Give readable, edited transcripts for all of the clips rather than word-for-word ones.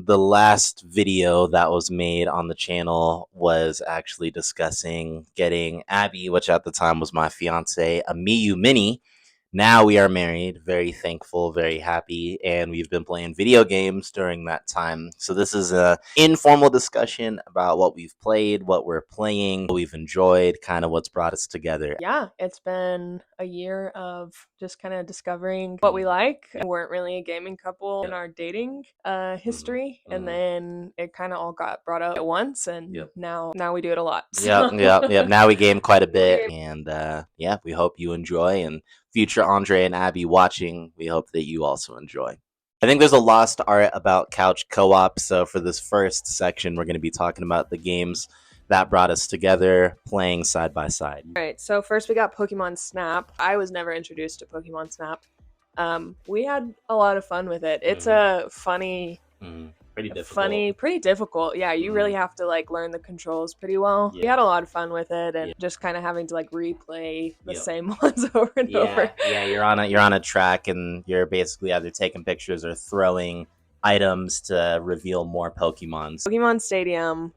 The last video that was made on the channel was actually discussing getting Abby, which at the time was my fiance, a Miyu Mini. Now we are married, very thankful, very happy, and we've been playing video games during that time. So this is a informal discussion about what we've played, what we're playing, what we've enjoyed, kind of what's brought us together. Yeah, it's been a year of just kind of discovering what we like. We weren't really a gaming couple in our dating history, and then it kind of all got brought up at once, and now we do it a lot. Yep. Now we game quite a bit, and yeah, we hope you enjoy. And future Andre and Abby watching, we hope that you also enjoy. I think there's a lost art about couch co-op, so for this first section, we're going to be talking about the games that brought us together, playing side by side. All right, so first we got Pokemon Snap. I was never introduced to Pokemon Snap. We had a lot of fun with it. It's a funny, pretty difficult. Pretty difficult. Yeah, you really have to like learn the controls pretty well. We had a lot of fun with it, and just kind of having to like replay the same ones over and over. Yeah, you're on a track, and you're basically either taking pictures or throwing items to reveal more Pokemon. Pokemon Stadium,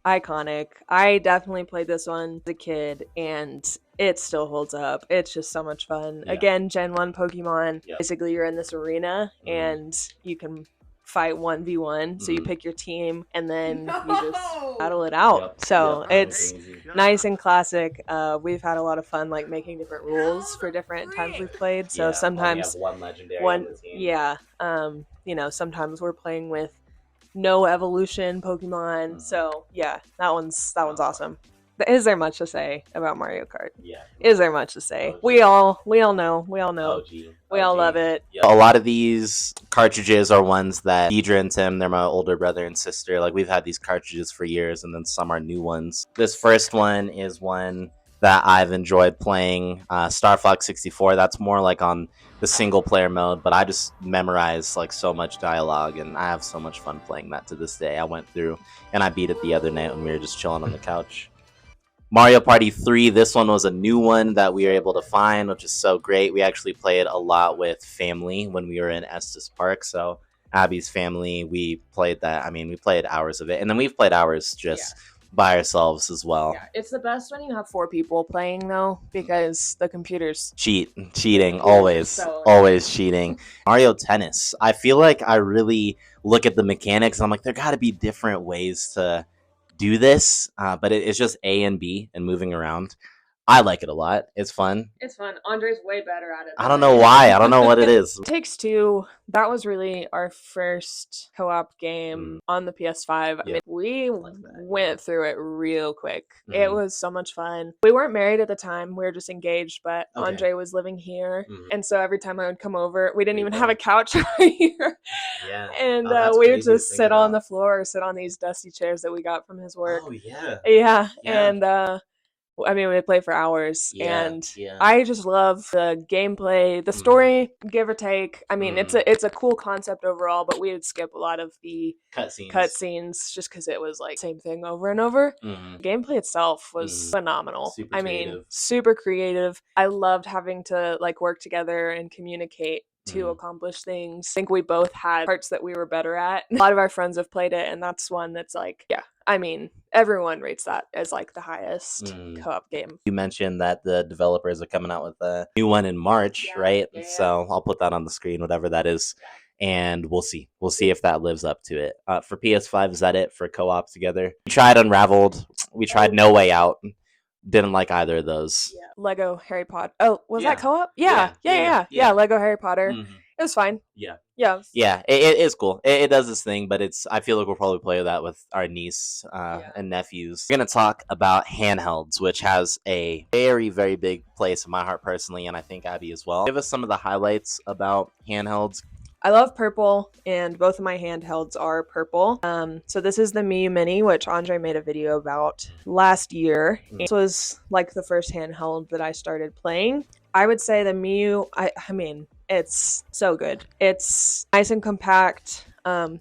iconic. I definitely played this one as a kid, and it still holds up. It's just so much fun. Again, Gen 1 Pokemon. Basically, you're in this arena, and you can fight 1v1, so you pick your team and then you just battle it out. So it's nice and classic. We've had a lot of fun like making different rules for different times we've played. So sometimes one legendary on the team. You know, sometimes we're playing with no evolution Pokemon. So yeah, that one's awesome. Is there much to say about Mario Kart? Yeah. Is there much to say? We all know. We all love it. A lot of these cartridges are ones that Deidre and Tim, they're my older brother and sister. Like, we've had these cartridges for years, and then some are new ones. This first one is one that I've enjoyed playing, Star Fox 64. That's more like on the single player mode, but I just memorize like so much dialogue, and I have so much fun playing that to this day. I went through and I beat it the other night when we were just chilling on the couch. Mario Party 3, this one was a new one that we were able to find, which is so great. We actually played a lot with family when we were in Estes Park, so Abby's family, we played that. I mean, we played hours of it, and then we've played hours just by ourselves as well. Yeah, it's the best when you have 4 people playing, though, because the computers cheating, always cheating. Mario Tennis, I feel like I really look at the mechanics, and I'm like, there got to be different ways to do this, but it's just A and B and moving around. I like it a lot. It's fun. It's fun. Andre's way better at it. I don't know why. I don't know what it is. It Takes Two, that was really our first co-op game on the PS5. I mean, we went through it real quick. It was so much fun. We weren't married at the time. We were just engaged, but Andre was living here. And so every time I would come over, we didn't even have a couch over here. And we would just sit on the floor or sit on these dusty chairs that we got from his work. And I mean, we play for hours, and I just love the gameplay, the story, give or take. I mean, it's a cool concept overall, but we would skip a lot of the cutscenes just because it was like same thing over and over. Gameplay itself was phenomenal. Super creative. I loved having to like work together and communicate to accomplish things. I think we both had parts that we were better at. A lot of our friends have played it, and that's one that's like, I mean, everyone rates that as like the highest co-op game. You mentioned that the developers are coming out with a new one in March, right? So I'll put that on the screen, whatever that is, and we'll see if that lives up to it. For PS5, is that it for co-op together? We tried Unraveled. We tried No Way Out. Didn't like either of those. Lego Harry Potter. Oh, was that co-op? Yeah. Lego Harry Potter. It was fine. It is cool. It does this thing, but I feel like we'll probably play that with our niece and nephews. We're gonna talk about Handhelds, which has a very, very big place in my heart personally, and I think Abby as well. Give us some of the highlights about Handhelds. I love purple, and both of my handhelds are purple. So this is the Miyu Mini, which Andre made a video about last year. This was like the first handheld that I started playing. I would say the Miyu, I mean, it's so good. It's nice and compact.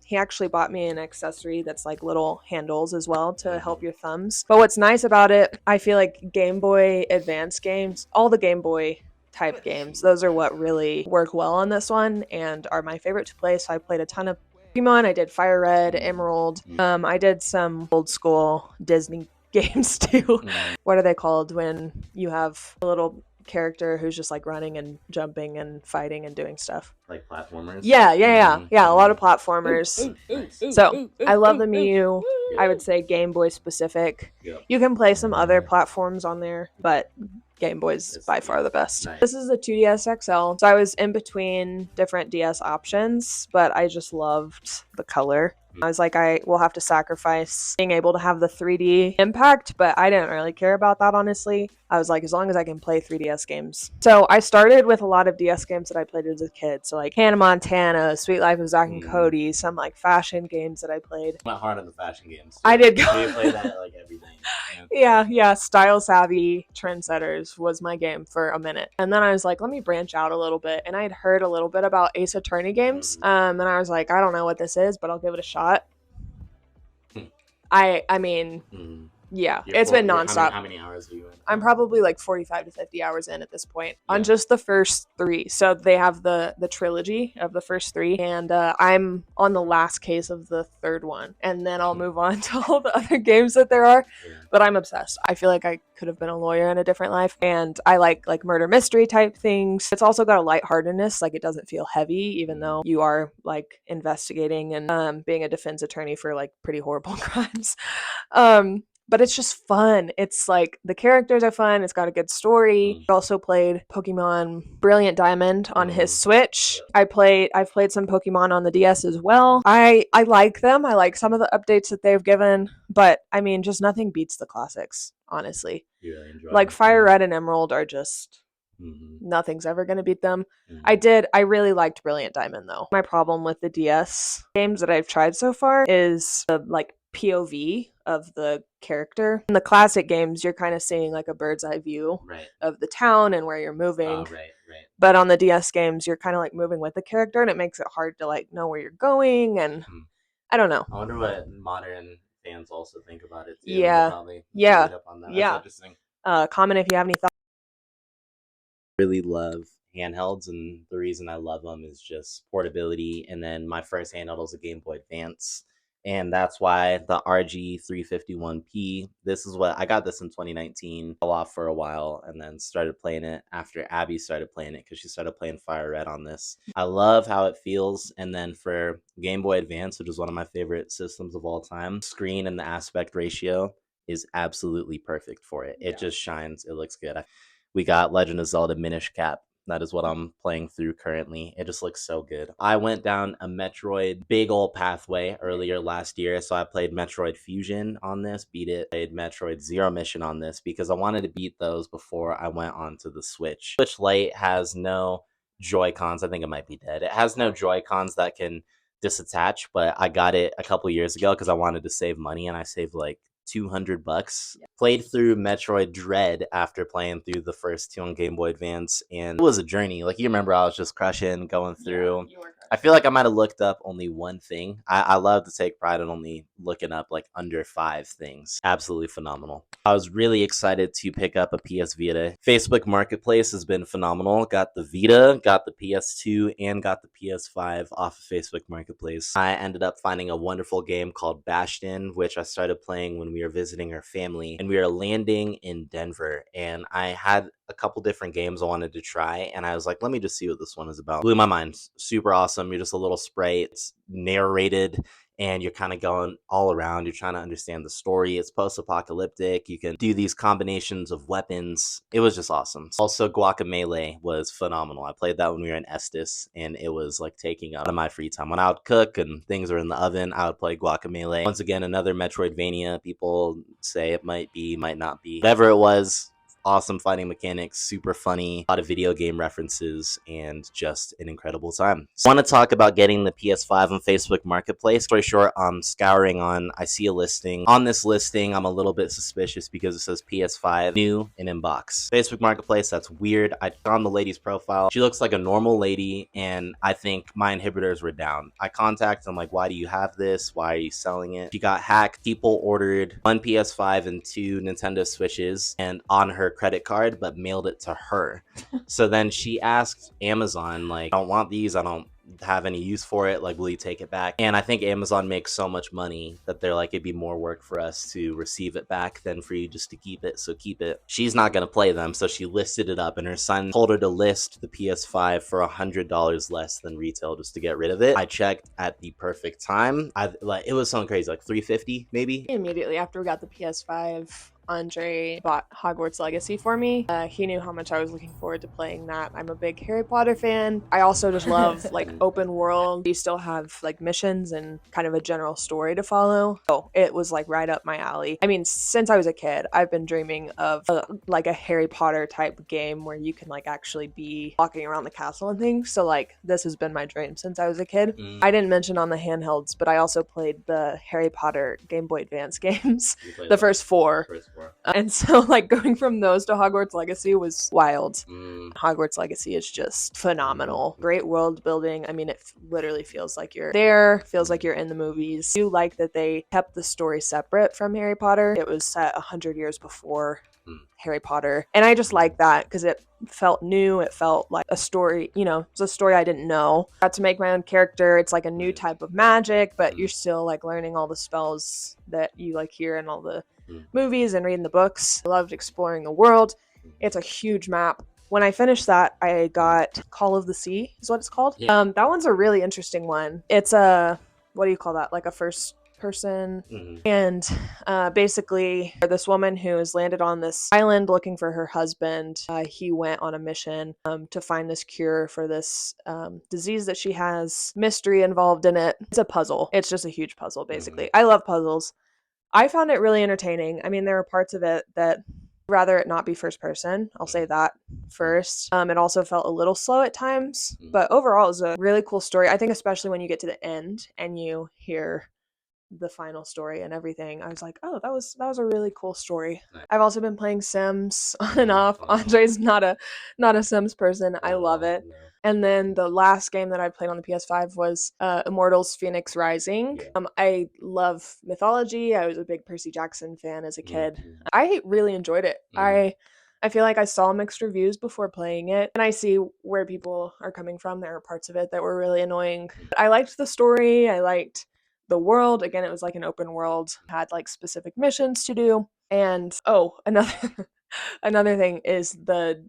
He actually bought me an accessory that's like little handles as well to help your thumbs. But what's nice about it, I feel like Game Boy Advance games, all the Game Boy type games, those are what really work well on this one and are my favorite to play. So I played a ton of Pokemon, I did Fire Red, Emerald. I did some old school Disney games too. What are they called when you have a little character who's just like running and jumping and fighting and doing stuff? Like platformers? Yeah. A lot of platformers. So I love the Mew. I would say Game Boy specific. You can play some other platforms on there, but Game Boy's by far the best. Nice. This is the 2DS XL. So I was in between different DS options, but I just loved the color. I was like, I will have to sacrifice being able to have the 3D impact, but I didn't really care about that, honestly. I was like, as long as I can play 3DS games. So I started with a lot of DS games that I played as a kid. So like Hannah Montana, Sweet Life of Zack and Cody, some like fashion games that I played. Went hard on the fashion games. I did go. You play that like every day. Yeah. Style Savvy Trendsetters was my game for a minute. And then I was like, let me branch out a little bit. And I had heard a little bit about Ace Attorney games. And I was like, I don't know what this is, but I'll give it a shot. I mean, yeah, it's been nonstop. How many hours are you in? I'm probably like 45 to 50 hours in at this point on just the first 3. So they have the trilogy of the first 3, and I'm on the last case of the 3rd one, and then I'll move on to all the other games that there are. But I'm obsessed. I feel like I could have been a lawyer in a different life, and I like murder mystery type things. It's also got a lightheartedness, like it doesn't feel heavy, even though you are like investigating and being a defense attorney for like pretty horrible crimes. But it's just fun. It's like the characters are fun. It's got a good story. I also played Pokemon Brilliant Diamond on his Switch. I've played some Pokemon on the DS as well. I like them. I like some of the updates that they've given, but I mean, just nothing beats the classics, honestly. Like Fire Red and Emerald are just nothing's ever going to beat them. I really liked Brilliant Diamond though. My problem with the DS games that I've tried so far is the like POV of the character. In the classic games, you're kind of seeing like a bird's eye view of the town and where you're moving. But on the DS games, you're kind of like moving with the character, and it makes it hard to like know where you're going. And I don't know. I wonder what modern fans also think about it too. Yeah. Up on that. That's interesting. Comment if you have any thoughts. Really love handhelds, and the reason I love them is just portability. And then my first handheld was a Game Boy Advance. And that's why the RG351P, this is what I got this in 2019, fell off for a while and then started playing it after Abby started playing it because she started playing Fire Red on this. I love how it feels. And then for Game Boy Advance, which is one of my favorite systems of all time, screen and the aspect ratio is absolutely perfect for it. It just shines. It looks good. We got Legend of Zelda Minish Cap. That is what I'm playing through currently. It just looks so good. I went down a Metroid big old pathway earlier last year. So I played Metroid Fusion on this, beat it. Played Metroid Zero Mission on this because I wanted to beat those before I went on to the Switch. Switch Lite has no Joy-Cons. I think it might be dead. It has no Joy-Cons that can disattach, but I got it a couple years ago because I wanted to save money, and I saved like $200. Played through Metroid Dread after playing through the first 2 on Game Boy Advance, and it was a journey. Like, you remember, I was just crushing, going through. I feel like I might have looked up only one thing. I love to take pride in only looking up like under 5 things. Absolutely phenomenal. I was really excited to pick up a PS Vita. Facebook Marketplace has been phenomenal. Got the Vita, got the PS2, and got the PS5 off of Facebook Marketplace. I ended up finding a wonderful game called Bastion, which I started playing when we were visiting our family, and we were landing in Denver, and I had a couple different games I wanted to try, and I was like, let me just see what this one is about. Blew my mind. Super awesome. You're just a little sprite. It's narrated, and you're kind of going all around. You're trying to understand the story. It's post-apocalyptic. You can do these combinations of weapons. It was just awesome. Also, Guacamelee was phenomenal. I played that when we were in Estes, and it was like taking up my free time. When I would cook and things are in the oven, I would play Guacamelee. Once again, another Metroidvania. People say it might be, might not be. Whatever it was, awesome fighting mechanics, super funny, a lot of video game references, and just an incredible time. So I want to talk about getting the PS5 on Facebook Marketplace. Story short, I'm scouring on, I see a listing. On this listing, I'm a little bit suspicious because it says PS5 new and in box. Facebook Marketplace, that's weird. I found the lady's profile. She looks like a normal lady, and I think my inhibitors were down. I contacted them like, why do you have this? Why are you selling it? She got hacked. People ordered 1 PS5 and 2 Nintendo Switches, and on her credit card, but mailed it to her. So then she asked Amazon, like, I don't want these, I don't have any use for it? Like, will you take it back? And I think Amazon makes so much money that they're like, it'd be more work for us to receive it back than for you just to keep it. So keep it. She's not going to play them. So she listed it up, and her son told her to list the PS5 for $100 less than retail just to get rid of it. I checked at the perfect time. It was something crazy, like $350 maybe. Immediately after we got the PS5, Andre bought Hogwarts Legacy for me. He knew how much I was looking forward to playing that. I'm a big Harry Potter fan. I also just love like open world. You still have like missions and kind of a general story to follow. So it was like right up my alley. I mean, since I was a kid, I've been dreaming of like a Harry Potter type game where you can like actually be walking around the castle and things. So like this has been my dream since I was a kid. I didn't mention on the handhelds, but I also played the Harry Potter Game Boy Advance games, the first four. And so like going from those to Hogwarts Legacy was wild. Hogwarts Legacy is just phenomenal. Great world building. I mean, it literally feels like you're there, feels like you're in the movies. I do like that they kept the story separate from Harry Potter. It was set 100 years before Harry Potter. And I just like that because it felt new. It felt like a story, you know, it's a story I didn't know. Got to make my own character. It's like a new type of magic, but you're still like learning all the spells that you like hear in all the movies and reading the books. I loved exploring the world. It's a huge map. When I finished that, I got Call of the Sea is what it's called. That one's a really interesting one. It's a, what do you call that? Like a first person. And basically this woman who has landed on this island looking for her husband, he went on a mission to find this cure for this disease that she has. Mystery involved in it. It's a puzzle. It's just a huge puzzle basically. I love puzzles. I found it really entertaining. I mean, there are parts of it that rather it not be first person. I'll say that first. It also felt a little slow at times, but overall it was a really cool story. I think especially when you get to the end and you hear the final story and everything, I was like, oh, that was a really cool story. I've also been playing Sims on and off. Andre's not a Sims person. I love it. And then the last game that I played on the PS5 was Immortals Phoenix Rising. I love mythology. I was a big Percy Jackson fan as a kid. I really enjoyed it. I feel like I saw mixed reviews before playing it, and I see where people are coming from. There are parts of it that were really annoying. I liked the story. I liked the world. Again, it was like an open world, had like specific missions to do. And another thing is the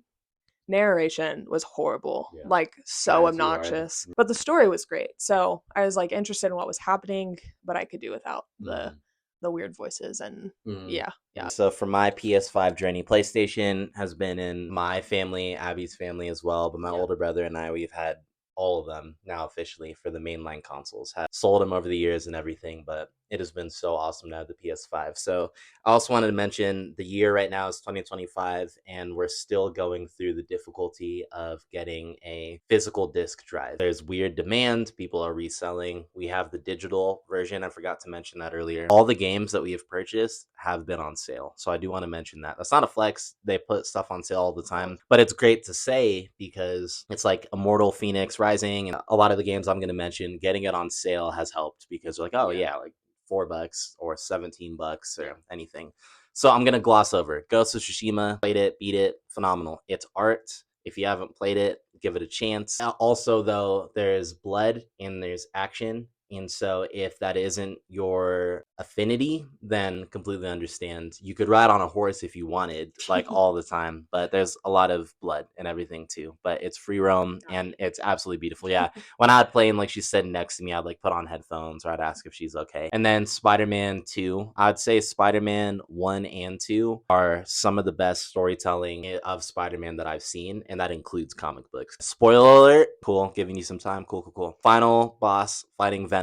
narration was horrible, like so obnoxious, but the story was great. So I was like interested in what was happening, but I could do without the weird voices and yeah. So for my PS5 journey, PlayStation has been in my family, Abby's family as well, but my older brother and I, we've had all of them now officially for the mainline consoles. Have sold them over the years and everything, but it has been so awesome to have the PS5. So I also wanted to mention the year right now is 2025, and we're still going through the difficulty of getting a physical disc drive. There's weird demand. People are reselling. We have the digital version. I forgot to mention that earlier. All the games that we have purchased have been on sale. So I do want to mention that. That's not a flex. They put stuff on sale all the time, but it's great to say because it's like Immortal Phoenix Rising and a lot of the games I'm going to mention, getting it on sale has helped because they're like, oh yeah, like $4 or $17 or anything. So I'm going to gloss over Ghost of Tsushima. Played it, beat it, phenomenal. It's art. If you haven't played it, give it a chance. Also, though, there's blood and there's action. And so if that isn't your affinity, then completely understand. You could ride on a horse if you wanted, like all the time, but there's a lot of blood and everything too. But it's free roam and it's absolutely beautiful. Yeah. When I'd play and like she's sitting next to me, I'd like put on headphones or I'd ask if she's okay. And then Spider-Man 2, I'd say Spider-Man 1 and 2 are some of the best storytelling of Spider-Man that I've seen. And that includes comic books. Spoiler alert. Cool. Giving you some time. Cool. Final boss fighting Venom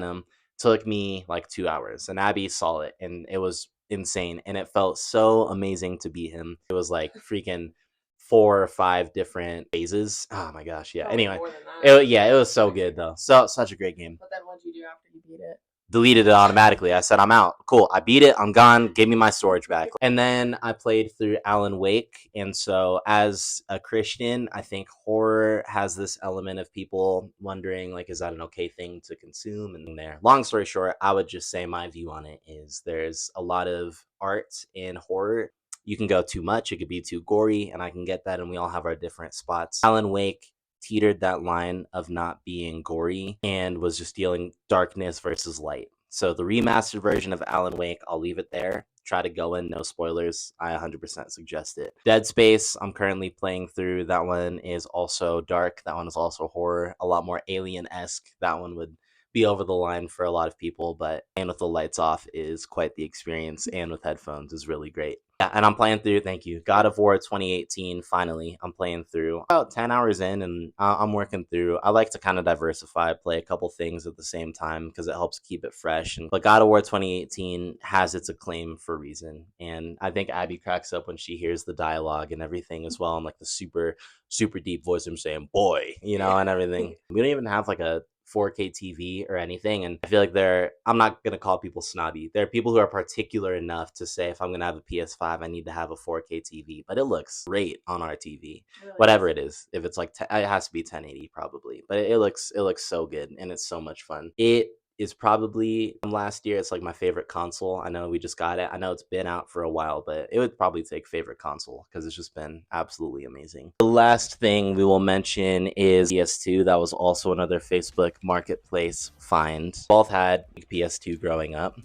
took me like 2 hours, and Abby saw it, and it was insane, and it felt so amazing to beat him. It was like freaking 4 or 5 different phases. Oh my gosh, yeah. Anyway, it was so good though. So such a great game. But then what did you do after you beat it? Deleted it automatically. I said, I'm out. Cool. I beat it. I'm gone. Give me my storage back. And then I played through Alan Wake. And so as a Christian, I think horror has this element of people wondering, like, is that an okay thing to consume? And there, long story short, I would just say my view on it is there's a lot of art in horror. You can go too much. It could be too gory, and I can get that. And we all have our different spots. Alan Wake teetered that line of not being gory and was just dealing darkness versus light. So the remastered version of Alan Wake, I'll leave it there. Try to go in, no spoilers. I 100% suggest it. Dead Space, I'm currently playing through. That one is also dark. That one is also horror, a lot more alien-esque. That one would be over the line for a lot of people, but and with the lights off is quite the experience, and with headphones is really great. Yeah, and I'm playing through, thank you, God of War 2018, finally. I'm playing through about 10 hours in, and I'm working through. I like to kind of diversify, play a couple things at the same time, because it helps keep it fresh. But God of War 2018 has its acclaim for a reason, and I think Abby cracks up when she hears the dialogue and everything as well, and like the super, super deep voice of him saying, boy, and everything. We don't even have like a 4K TV or anything, and I feel like I'm not gonna call people snobby. There are people who are particular enough to say, if I'm gonna have a PS5, I need to have a 4K TV, but it looks great on our TV, whatever it is. If it's like it has to be 1080 probably, but it looks so good, and it's so much fun. It is probably from last year. It's like my favorite console. I know we just got it. I know it's been out for a while, but it would probably take favorite console because it's just been absolutely amazing. The last thing we will mention is PS2. That was also another Facebook Marketplace find. Both had PS2 growing up.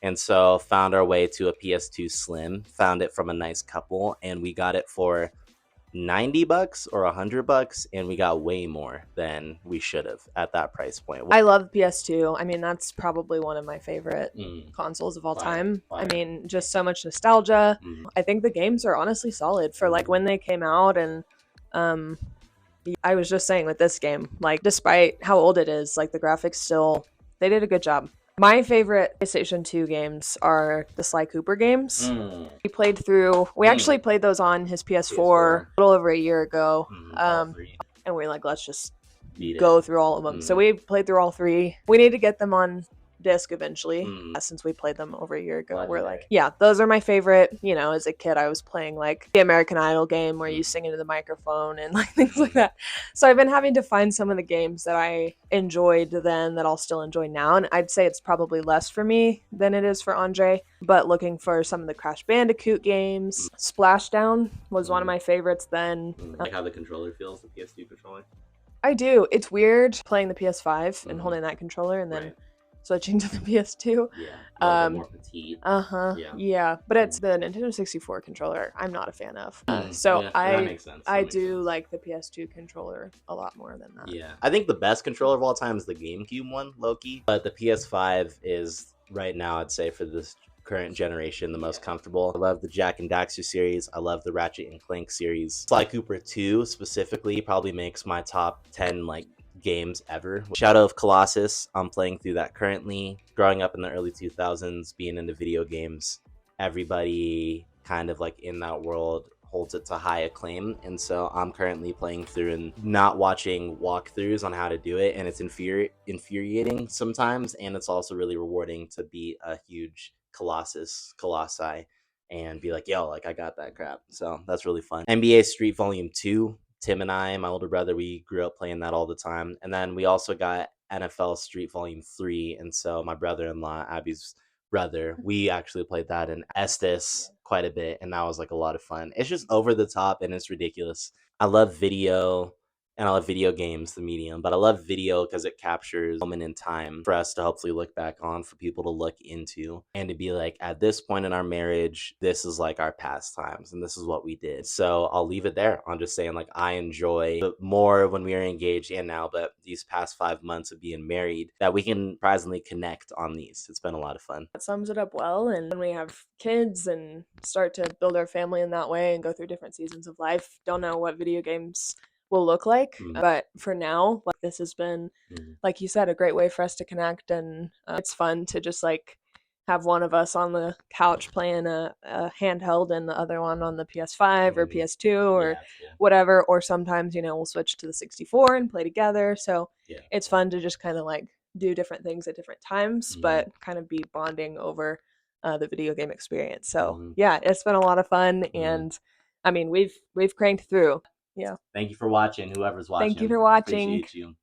And so found our way to a PS2 Slim, found it from a nice couple, and we got it for $90 or $100, and we got way more than we should have at that price point. I love PS2. I mean, that's probably one of my favorite consoles of all time. I mean, just so much nostalgia. I think the games are honestly solid for like when they came out, and I was just saying with this game, like despite how old it is, like the graphics still, they did a good job. My favorite PlayStation 2 games are the Sly Cooper games. We actually played those on his PS4 a little over a year ago. And we were like, let's just go through all of them. So we played through all three. We need to get them on disc eventually, since we played them over a year ago. We're like, yeah, those are my favorite. As a kid, I was playing like the American Idol game where you sing into the microphone and like things like that. So I've been having to find some of the games that I enjoyed then that I'll still enjoy now, and I'd say it's probably less for me than it is for Andre, but looking for some of the Crash Bandicoot games. Splashdown was one of my favorites then. Like how the controller feels, the PS2 controller? I do. It's weird playing the PS5 and holding that controller and then switching to the PS2. Yeah, more petite. Yeah, but it's the Nintendo 64 controller I'm not a fan of. So that makes sense. I do like the PS2 controller a lot more than that. Yeah, I think the best controller of all time is the GameCube one, low-key, but the PS5 is right now, I'd say, for this current generation, the most comfortable. I love the Jack and Daxter series. I love the Ratchet and Clank series. Sly Cooper 2 specifically probably makes my top 10 like games ever. Shadow of Colossus, I'm playing through that currently. Growing up in the early 2000s, being into video games, everybody kind of like in that world holds it to high acclaim, and so I'm currently playing through and not watching walkthroughs on how to do it, and it's infuriating sometimes, and it's also really rewarding to beat a huge colossi and be like, yo, like I got that crap. So that's really fun. NBA Street Volume 2, Tim and I, my older brother, we grew up playing that all the time. And then we also got NFL Street Volume 3, and so my brother-in-law, Abby's brother, we actually played that in Estes quite a bit, and that was like a lot of fun. It's just over the top and it's ridiculous. I love video, and I love video games, the medium, but I love video because it captures a moment in time for us to hopefully look back on, for people to look into, and to be like, at this point in our marriage, this is like our pastimes, and this is what we did. So I'll leave it there on just saying, like, I enjoy more when we were engaged and now, but these past 5 months of being married, that we can surprisingly connect on these. It's been a lot of fun. That sums it up well. And when we have kids and start to build our family in that way and go through different seasons of life, don't know what video games will look like, but for now, like, this has been, like you said, a great way for us to connect, and it's fun to just like have one of us on the couch playing a handheld and the other one on the PS5 or PS2 or whatever, or sometimes we'll switch to the 64 and play together. So it's fun to just kind of like do different things at different times, but kind of be bonding over the video game experience. So yeah, it's been a lot of fun, and I mean, we've cranked through. Yeah. Thank you for watching, whoever's watching. Thank you for watching. Appreciate you.